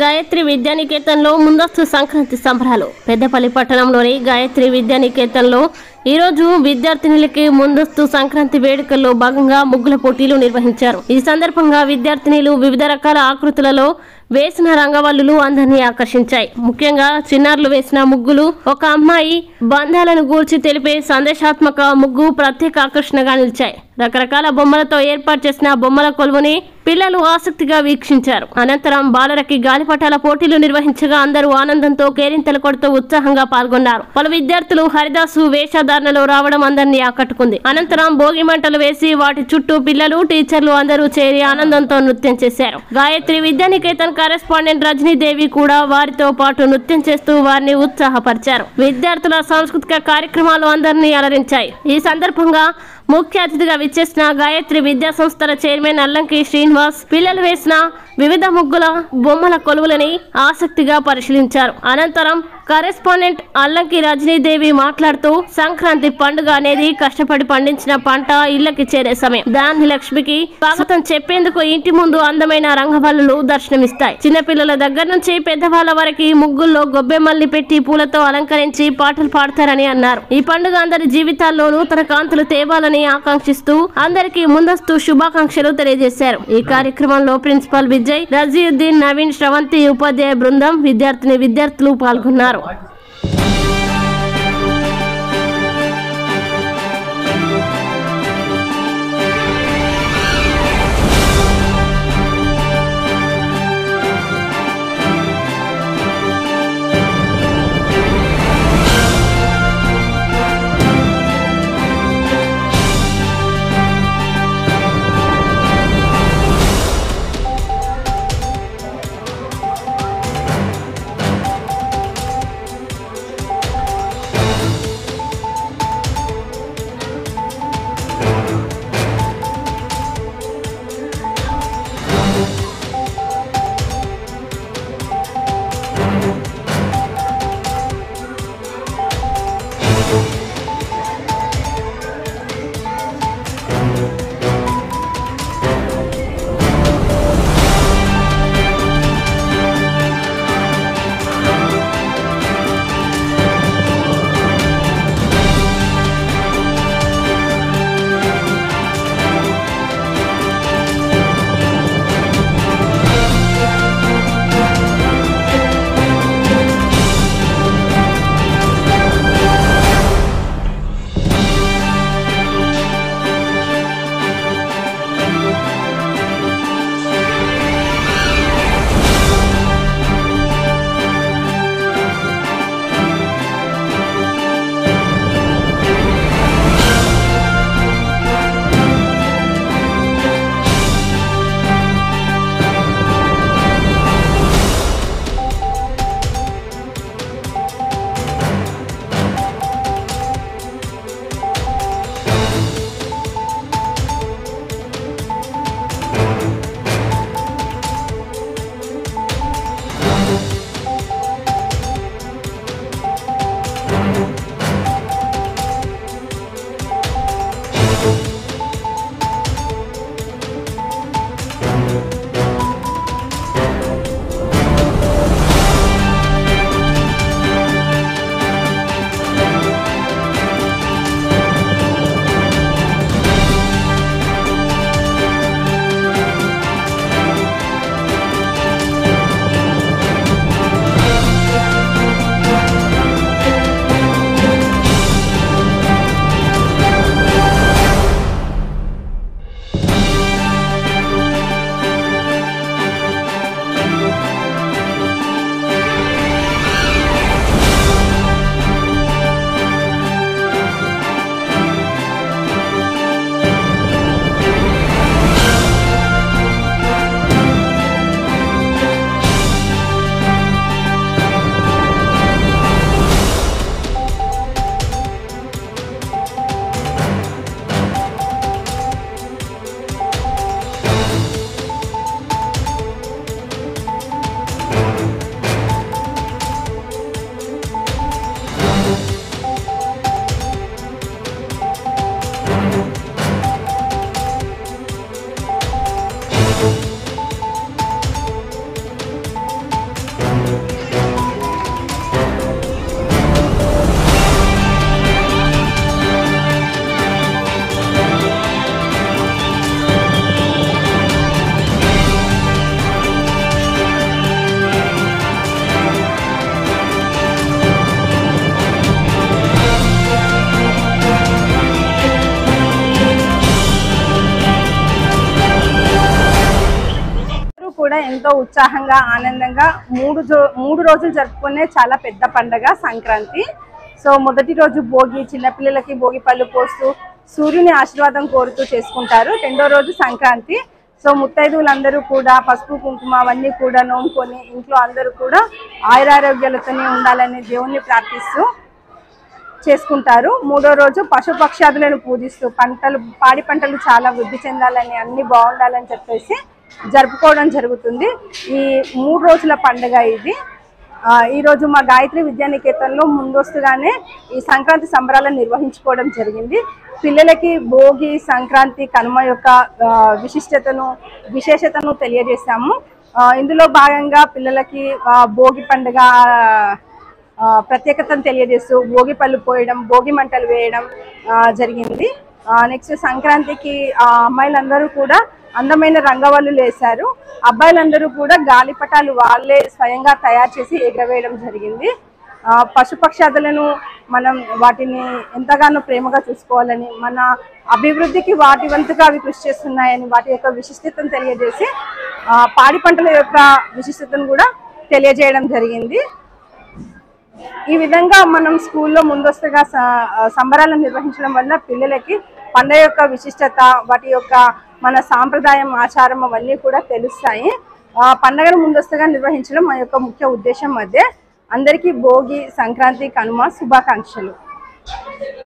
గాయత్రి విద్యానికేతన్లో ముందస్తు సంక్రాంతి సంబరాలు. పెద్దపల్లి పట్టణంలోని గాయత్రి విద్యానికేతన్లో ఈరోజు విద్యార్థినులకి ముందస్తు సంక్రాంతి వేడుకల్లో భాగంగా ముగ్గుల పోటీలు నిర్వహించారు. ఈ సందర్భంగా విద్యార్థినులు వివిధ రకాల ఆకృతులలో వేసిన రంగవల్లులు అందరినీ ఆకర్షించాయి. ముఖ్యంగా చిన్నారులు వేసిన ముగ్గులు, ఒక అమ్మాయి బంధాలను గూర్చి తెలిపే సందేశాత్మక ముగ్గు ప్రత్యేక ఆకర్షణగా నిలిచాయి. రకరకాల బొమ్మలతో ఏర్పాటు చేసిన బొమ్మల కొలువుని పిల్లలు ఆసక్తిగా వీక్షించారు. అనంతరం బాలరకి గాలిపటాల పోటీలు నిర్వహించగా అందరూ ఆనందంతో కేరింతలు కొడుతూ ఉత్సాహంగా పాల్గొన్నారు. పలు విద్యార్థులు హరిదాసు వేషధారణలో రావడం అందరినీ ఆకట్టుకుంది. అనంతరం భోగి మంటలు వేసి వాటి చుట్టూ పిల్లలు, టీచర్లు అందరూ చేరి ఆనందంతో నృత్యం చేశారు. గాయత్రి విద్యానికేతన్ కరెస్పాండెంట్ రజనీదేవి కూడా వారితో పాటు నృత్యం చేస్తూ వారిని ఉత్సాహపరిచారు. విద్యార్థుల సాంస్కృతిక కార్యక్రమాలు అందరినీ అలరించాయి. ఈ సందర్భంగా ముఖ్య అతిథిగా విచ్చేసిన గాయత్రి విద్యా సంస్థల చైర్మన్ అల్లంకి శ్రీనివాస్ పిల్లలు వేసిన వివిధ ముగ్గుల బొమ్మల కొలువులని ఆసక్తిగా పరిశీలించారు. అనంతరం కరెస్పాండెంట్ అల్లంకి రజనీదేవి మాట్లాడుతూ, సంక్రాంతి పండుగ అనేది కష్టపడి పండించిన పంట ఇళ్లకి చేరే సమయం. దాని లక్ష్మికి స్వాగతం చెప్పేందుకు ఇంటి ముందు అందమైన రంగవల్లులు దర్శనమిస్తాయి. చిన్నపిల్లల దగ్గర నుంచి పెద్దవాళ్ల వరకు ముగ్గుల్లో గొబ్బెమ్మల్ని పెట్టి పూలతో అలంకరించి పాటలు పాడతారని అన్నారు. ఈ పండుగ అందరి జీవితాల్లో నూతన కాంతులు తేవాలని ఆకాంక్షిస్తూ అందరికీ ముందస్తు శుభాకాంక్షలు తెలియజేశారు. ఈ కార్యక్రమంలో ప్రిన్సిపల్ విజయ్, రజీయుద్దీన్, నవీన్, శ్రవంతి, ఉపాధ్యాయ బృందం, విద్యార్థులు పాల్గొన్నారు. కూడా ఎంతో ఉత్సాహంగా ఆనందంగా మూడు రోజులు జరుపుకునే చాలా పెద్ద పండగ సంక్రాంతి. సో మొదటి రోజు భోగి, చిన్నపిల్లలకి భోగి పళ్ళు పోస్తూ సూర్యుని ఆశీర్వాదం కోరుతూ చేసుకుంటారు. రెండో రోజు సంక్రాంతి. సో ముత్తైదువులందరూ కూడా పసుపు కుంకుమ అవన్నీ కూడా నోముకొని ఇంట్లో అందరూ కూడా ఆయురారోగ్యాలతోనే ఉండాలని దేవుణ్ణి ప్రార్థిస్తూ చేసుకుంటారు. మూడో రోజు పశుపక్షాదులను పూజిస్తూ పాడి పంటలు చాలా వృద్ధి చెందాలని, అన్ని బాగుండాలని చెప్పేసి జరుపుకోవడం జరుగుతుంది. ఈ 3 రోజుల పండుగ ఇది. ఈరోజు మా గాయత్రి విద్యానికేతన్లో ముందస్తుగానే ఈ సంక్రాంతి సంబరాలను నిర్వహించుకోవడం జరిగింది. పిల్లలకి భోగి, సంక్రాంతి, కనుమ యొక్క విశేషతను తెలియజేశాము. ఇందులో భాగంగా పిల్లలకి భోగి పండుగ ప్రత్యేకతను తెలియజేస్తూ భోగి పళ్ళు పోయడం, భోగి మంటలు వేయడం జరిగింది. నెక్స్ట్ సంక్రాంతికి అమ్మాయిలందరూ కూడా అందమైన రంగవల్లులు వేశారు. అబ్బాయిలందరూ కూడా గాలిపటాలు వాళ్ళే స్వయంగా తయారు చేసి ఎగరవేయడం జరిగింది. పశుపక్షాదులను మనం వాటిని ఎంతగానో ప్రేమగా చూసుకోవాలని, మన అభివృద్ధికి వాటి వంతుగా అవి కృషి చేస్తున్నాయని వాటి యొక్క విశిష్టతను తెలియజేసి పాడి పంటల యొక్క విశిష్టతను కూడా తెలియజేయడం జరిగింది. ఈ విధంగా మనం స్కూల్లో ముందస్తుగా సంబరాలను నిర్వహించడం వల్ల పిల్లలకి పండుగ యొక్క విశిష్టత, వాటి యొక్క మన సాంప్రదాయం, ఆచారం అవన్నీ కూడా తెలుస్తాయి. పండుగను ముందస్తుగా నిర్వహించడం మా యొక్క ముఖ్య ఉద్దేశం. మధ్య అందరికీ భోగి, సంక్రాంతి, కనుమ శుభాకాంక్షలు.